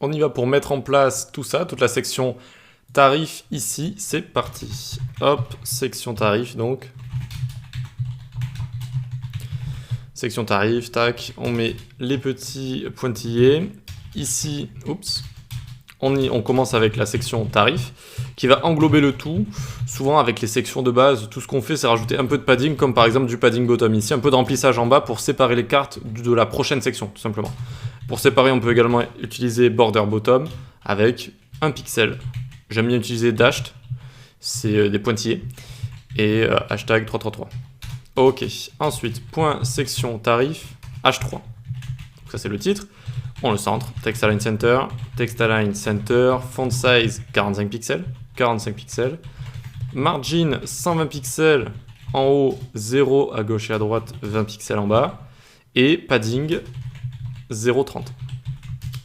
On y va pour mettre en place tout ça, toute la section tarif ici, c'est parti. Hop, section tarif donc. Section tarif, tac, on met les petits pointillés. Ici, oups, on commence avec la section tarif qui va englober le tout. Souvent avec les sections de base, tout ce qu'on fait c'est rajouter un peu de padding, comme par exemple du padding bottom ici, un peu de remplissage en bas pour séparer les cartes de la prochaine section, tout simplement. Pour séparer, on peut également utiliser border bottom avec un pixel. J'aime bien utiliser dashed, c'est des pointillés, et hashtag 333. Ok, ensuite, point section tarif H3. Donc ça c'est le titre. On le centre, text align center, font size 45 pixels, 45 pixels. Margin 120 pixels en haut, 0 à gauche et à droite, 20 pixels en bas. Et padding 0,30.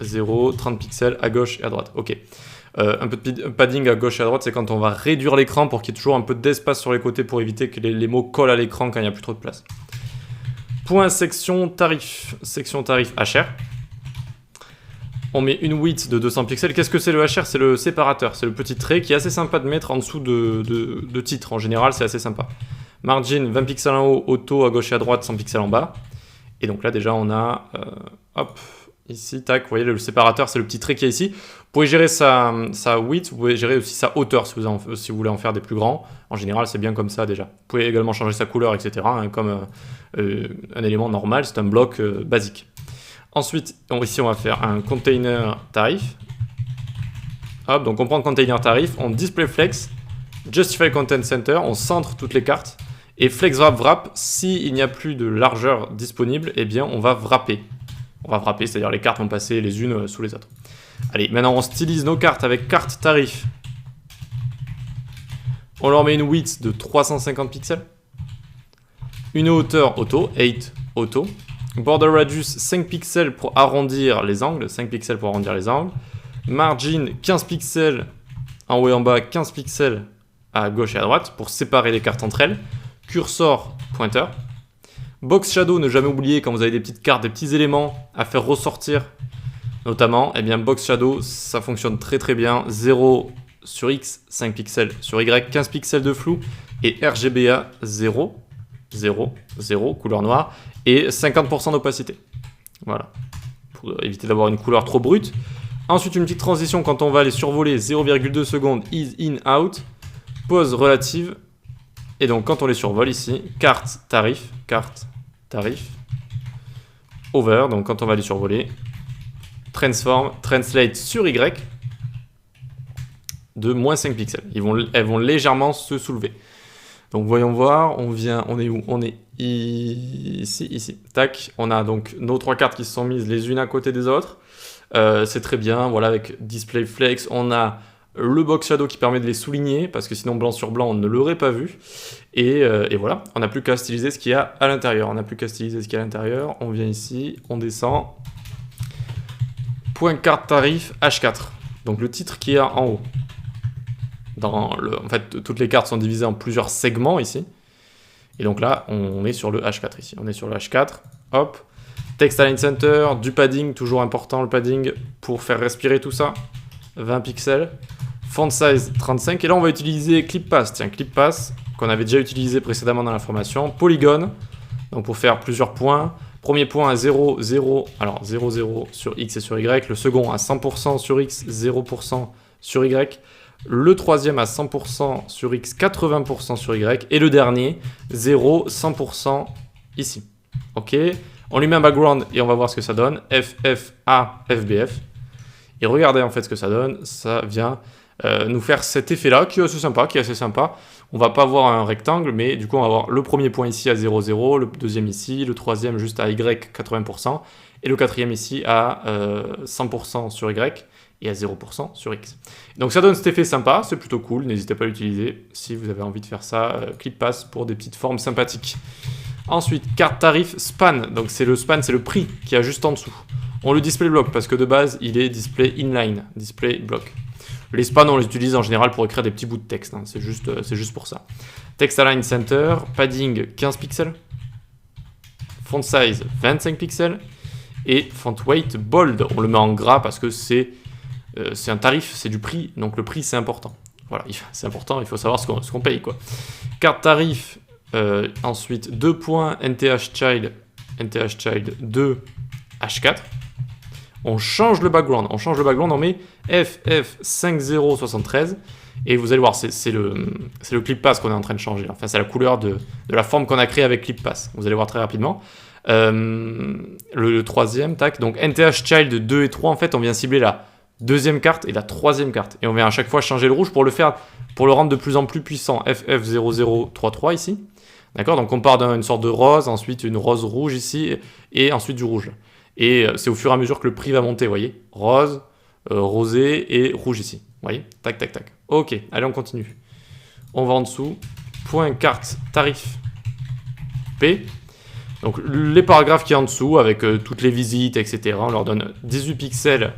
0,30 pixels à gauche et à droite. Ok. Un peu de padding à gauche et à droite, c'est quand on va réduire l'écran pour qu'il y ait toujours un peu d'espace sur les côtés pour éviter que les mots collent à l'écran quand il n'y a plus trop de place. Point section tarif HR. On met une width de 200 pixels. Qu'est-ce que c'est le HR? C'est le séparateur, c'est le petit trait qui est assez sympa de mettre en dessous de titre. En général, c'est assez sympa. Margin 20 pixels en haut, auto à gauche et à droite, 100 pixels en bas. Et donc là, déjà, on a... hop, ici, tac, vous voyez, le séparateur, c'est le petit trait qui est ici. Vous pouvez gérer sa width, vous pouvez gérer aussi sa hauteur si vous voulez en faire des plus grands. En général, c'est bien comme ça déjà. Vous pouvez également changer sa couleur, etc. Hein, comme un élément normal, c'est un bloc basique. Ensuite, ici, on va faire un container tarif. Hop, donc on prend le container tarif, on display flex, justify content center, on centre toutes les cartes. Et flex wrap, s'il n'y a plus de largeur disponible, eh bien, on va wrapper. On va wrapper, c'est-à-dire les cartes vont passer les unes sous les autres. Allez, maintenant on stylise nos cartes avec carte tarif. On leur met une width de 350 pixels. Une hauteur auto, 8 auto. Border radius 5 pixels pour arrondir les angles. 5 pixels pour arrondir les angles. Margin 15 pixels en haut et en bas, 15 pixels à gauche et à droite pour séparer les cartes entre elles. Cursor pointeur. Box shadow, ne jamais oublier quand vous avez des petites cartes, des petits éléments à faire ressortir. Notamment, eh bien box shadow, ça fonctionne très très bien. 0 sur X, 5 pixels sur Y, 15 pixels de flou. Et RGBA 0, 0, 0, couleur noire. Et 50% d'opacité. Voilà. Pour éviter d'avoir une couleur trop brute. Ensuite, une petite transition quand on va aller survoler 0,2 secondes, is in, out. Pause relative. Et donc, quand on les survole ici, carte, tarif, over. Donc, quand on va les survoler, transform, translate sur Y de moins 5 pixels. Elles vont légèrement se soulever. Donc, voyons voir, on est où? On est ici. Tac, on a donc nos trois cartes qui se sont mises les unes à côté des autres. C'est très bien, voilà, avec display flex, on a le box shadow qui permet de les souligner, parce que sinon blanc sur blanc, on ne l'aurait pas vu. Et voilà, on n'a plus qu'à styliser ce qu'il y a à l'intérieur. On vient ici, on descend. Point carte tarif H4. Donc le titre qui est en haut. En fait, toutes les cartes sont divisées en plusieurs segments ici. Et donc là, on est sur le H4 ici. On est sur le H4. Hop. Text align center, du padding, toujours important le padding pour faire respirer tout ça. 20 pixels. Font size 35. Et là, on va utiliser clip pass. Tiens, clip pass qu'on avait déjà utilisé précédemment dans la formation. Polygone. Donc pour faire plusieurs points. Premier point à 0, 0. Alors 0, 0 sur X et sur Y. Le second à 100% sur X, 0% sur Y. Le troisième à 100% sur X, 80% sur Y. Et le dernier, 0, 100% ici. Ok. On lui met un background et on va voir ce que ça donne. FFA, FBF. Et regardez en fait ce que ça donne. Ça vient nous faire cet effet-là qui est assez sympa. On va pas avoir un rectangle, mais du coup on va avoir le premier point ici à 0, 0, le deuxième ici, le troisième juste à Y, 80%, et le quatrième ici à 100% sur Y et à 0% sur X. Donc ça donne cet effet sympa, c'est plutôt cool, n'hésitez pas à l'utiliser si vous avez envie de faire ça, clip pass pour des petites formes sympathiques. Ensuite, carte tarif span, donc c'est le prix qui est juste en dessous. On le display block parce que de base il est display inline, display block. Les spans on les utilise en général pour écrire des petits bouts de texte, hein. C'est juste pour ça. Text align center, padding 15 pixels, font size 25 pixels et font weight bold. On le met en gras parce que c'est c'est un tarif, c'est du prix, donc le prix c'est important. Voilà, c'est important, il faut savoir ce qu'on paye, quoi. Carte tarif, ensuite 2 points NTH Child 2 H4. On change le background, on met FF5073. Et vous allez voir, c'est le clip pass qu'on est en train de changer. Enfin, c'est la couleur de la forme qu'on a créée avec clip pass. Vous allez voir très rapidement. Le troisième, tac. Donc NTH Child 2 et 3, en fait, on vient cibler la deuxième carte et la troisième carte. Et on vient à chaque fois changer le rouge pour le rendre de plus en plus puissant. FF0033 ici. D'accord? Donc on part d'une sorte de rose, ensuite une rose rouge ici, et ensuite du rouge. Et c'est au fur et à mesure que le prix va monter, vous voyez? Rose, rosé et rouge ici. Vous voyez? Tac, tac, tac. Ok, allez, on continue. On va en dessous. Point carte tarif P. Donc les paragraphes qui sont en dessous, avec toutes les visites, etc. On leur donne 18 pixels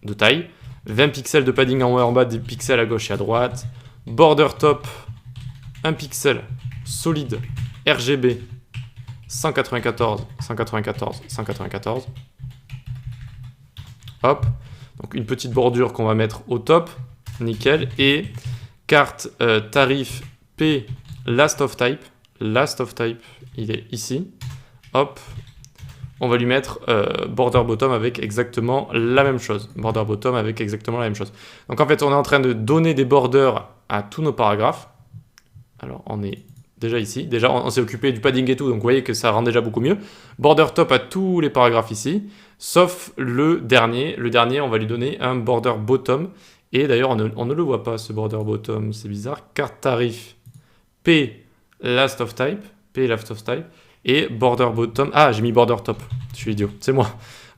de taille, 20 pixels de padding en haut et en bas, 10 pixels à gauche et à droite. Border top, 1 pixel solide RGB 194, 194, 194. Hop. Donc une petite bordure qu'on va mettre au top. Nickel. Et carte tarif P last of type. Last of type, il est ici. Hop. On va lui mettre border bottom avec exactement la même chose. Border bottom avec exactement la même chose. Donc en fait, on est en train de donner des borders à tous nos paragraphes. Alors on est déjà ici. Déjà, on s'est occupé du padding et tout, donc vous voyez que ça rend déjà beaucoup mieux. Border top à tous les paragraphes ici, sauf le dernier. Le dernier, on va lui donner un border bottom. Et d'ailleurs, on ne le voit pas, ce border bottom, c'est bizarre. Carte tarif P last of type. P last of type. Et border bottom. Ah, j'ai mis border top. Je suis idiot, c'est moi.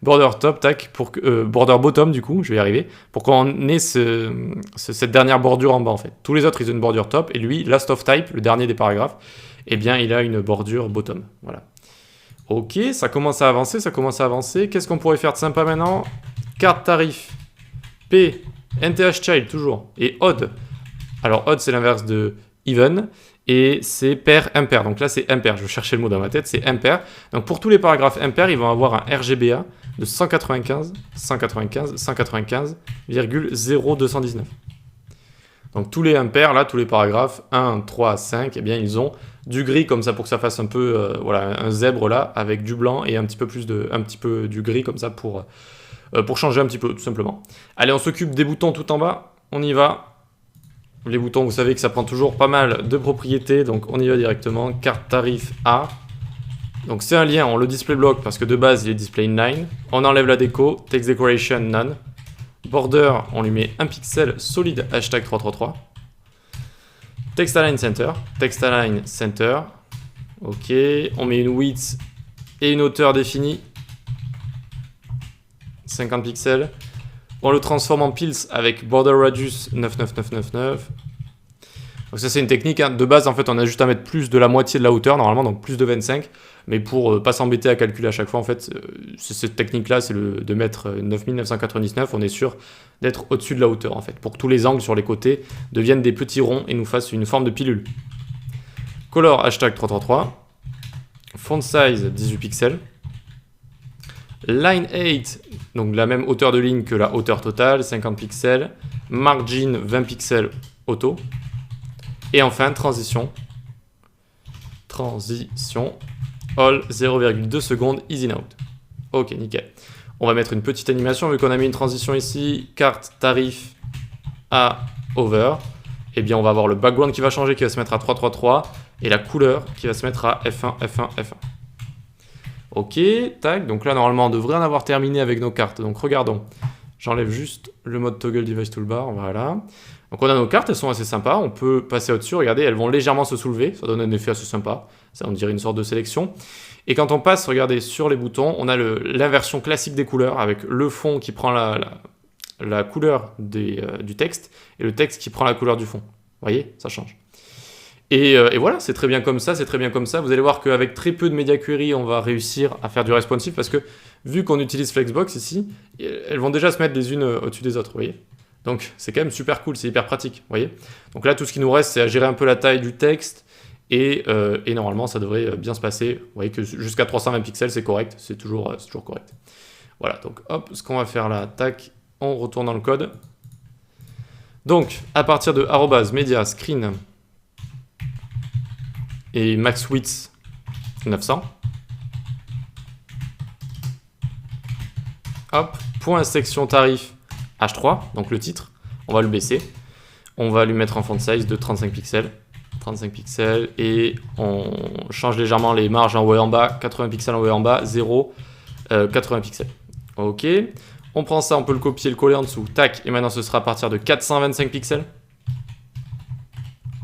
Border top, tac, pour border bottom, du coup, je vais y arriver, pour qu'on ait cette dernière bordure en bas, en fait. Tous les autres, ils ont une bordure top, et lui, last of type, le dernier des paragraphes, eh bien, il a une bordure bottom. Voilà. Ok, ça commence à avancer, Qu'est-ce qu'on pourrait faire de sympa maintenant? Carte tarif P, NTH child, toujours, et odd. Alors, odd, c'est l'inverse de even, et c'est pair, impair. Donc là, c'est impair. Je vais chercher le mot dans ma tête, c'est impair. Donc pour tous les paragraphes impairs, ils vont avoir un RGBA de 195, 195, 195,0219. Donc tous les impairs, là, tous les paragraphes 1, 3, 5, eh bien, ils ont du gris comme ça pour que ça fasse un peu, voilà, un zèbre là, avec du blanc et un petit peu du gris comme ça pour changer un petit peu, tout simplement. Allez, on s'occupe des boutons tout en bas. On y va. Les boutons, vous savez que ça prend toujours pas mal de propriétés, donc on y va directement. Carte tarif A. Donc c'est un lien, on le display block parce que de base il est display inline. On enlève la déco, text decoration none. Border, on lui met un pixel solide hashtag 333. Text align center, text align center. Ok, on met une width et une hauteur définie. 50 pixels. On le transforme en pils avec border radius 99999. Donc ça c'est une technique, hein. De base en fait on a juste à mettre plus de la moitié de la hauteur normalement, donc plus de 25. Mais pour pas s'embêter à calculer à chaque fois en fait, cette technique là c'est de mettre 9999, on est sûr d'être au-dessus de la hauteur en fait. Pour que tous les angles sur les côtés deviennent des petits ronds et nous fassent une forme de pilule. Color hashtag 333. Font size 18 pixels. Line 8, donc la même hauteur de ligne que la hauteur totale, 50 pixels. Margin, 20 pixels auto. Et enfin, transition. Transition. All, 0,2 secondes, easy out. Ok, nickel. On va mettre une petite animation, vu qu'on a mis une transition ici. Carte, tarif, à over. Eh bien, on va avoir le background qui va changer, qui va se mettre à 333. Et la couleur qui va se mettre à F1, F1, F1. Ok, tac, donc là normalement on devrait en avoir terminé avec nos cartes, donc regardons. J'enlève juste le mode toggle device toolbar, voilà. Donc on a nos cartes, elles sont assez sympas, on peut passer au-dessus, regardez, elles vont légèrement se soulever, ça donne un effet assez sympa, ça on dirait une sorte de sélection. Et quand on passe, regardez, sur les boutons, on a l'inversion classique des couleurs, avec le fond qui prend la couleur du texte, et le texte qui prend la couleur du fond. Vous voyez, ça change. Et voilà, c'est très bien comme ça, Vous allez voir qu'avec très peu de media query, on va réussir à faire du responsive parce que vu qu'on utilise Flexbox ici, elles vont déjà se mettre les unes au-dessus des autres, vous voyez. Donc c'est quand même super cool, c'est hyper pratique, vous voyez. Donc là, tout ce qui nous reste, c'est à gérer un peu la taille du texte et normalement, ça devrait bien se passer. Vous voyez que jusqu'à 320 pixels, c'est correct, c'est toujours correct. Voilà, donc hop, ce qu'on va faire là, tac, on retourne dans le code. Donc, à partir de @media screen et max width 900. Hop, point section tarif H3, donc le titre, on va le baisser. On va lui mettre un font size de 35 pixels. 35 pixels et on change légèrement les marges en haut et en bas. 80 pixels en haut et en bas, 0, 80 pixels. Ok, on prend ça, on peut le copier, le coller en dessous. Tac, et maintenant ce sera à partir de 425 pixels.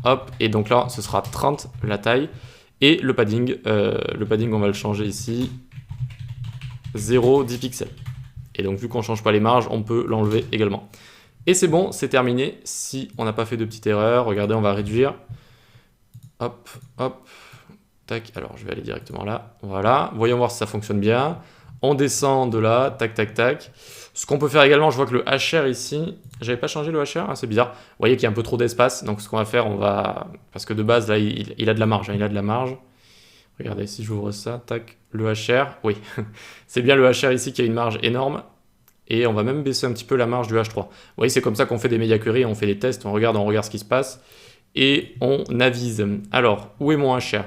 Hop, et donc là ce sera 30 la taille. Et le padding on va le changer ici. 0, 10 pixels. Et donc vu qu'on ne change pas les marges, on peut l'enlever également. Et c'est bon, c'est terminé. Si on n'a pas fait de petite erreur, regardez, on va réduire. Hop, hop, tac. Alors je vais aller directement là. Voilà, voyons voir si ça fonctionne bien. On descend de là, tac, tac, tac. Ce qu'on peut faire également, je vois que le HR ici, j'avais pas changé le HR, c'est bizarre. Vous voyez qu'il y a un peu trop d'espace, donc ce qu'on va faire, parce que de base, là, il a de la marge, hein, il a de la marge. Regardez, si j'ouvre ça, tac, le HR, oui, c'est bien le HR ici qui a une marge énorme. Et on va même baisser un petit peu la marge du H3. Vous voyez, c'est comme ça qu'on fait des media queries, on fait des tests, on regarde ce qui se passe. Et on avise. Alors, où est mon HR?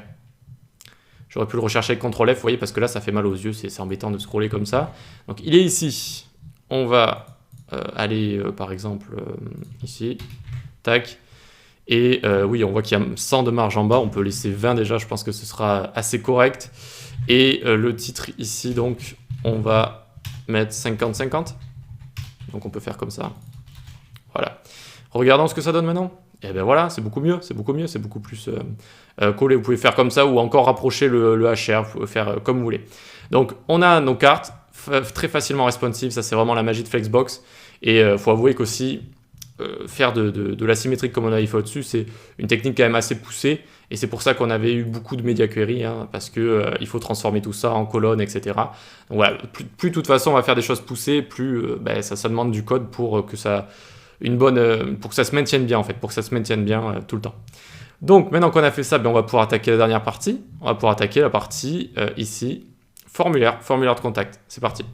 J'aurais pu le rechercher avec CTRL F, vous voyez, parce que là, ça fait mal aux yeux, c'est embêtant de scroller comme ça. Donc, il est ici. On va aller, par exemple, ici. Tac. Et oui, on voit qu'il y a 100 de marge en bas. On peut laisser 20 déjà, je pense que ce sera assez correct. Et le titre ici, donc, on va mettre 50-50. Donc, on peut faire comme ça. Voilà. Regardons ce que ça donne maintenant. Et bien voilà, c'est beaucoup mieux, c'est beaucoup plus collé. Vous pouvez faire comme ça ou encore rapprocher le HR, vous pouvez faire comme vous voulez. Donc on a nos cartes très facilement responsive, ça c'est vraiment la magie de Flexbox. Et il faut avouer qu'aussi faire de la symétrique comme on avait fait au-dessus, c'est une technique quand même assez poussée. Et c'est pour ça qu'on avait eu beaucoup de media query, hein, parce que il faut transformer tout ça en colonnes, etc. Donc voilà, plus de toute façon on va faire des choses poussées, plus ça demande du code pour que ça... pour que ça se maintienne bien en fait, pour que ça se maintienne bien tout le temps. Donc maintenant qu'on a fait ça, on va pouvoir attaquer la dernière partie. On va pouvoir attaquer la partie ici, formulaire de contact. C'est parti.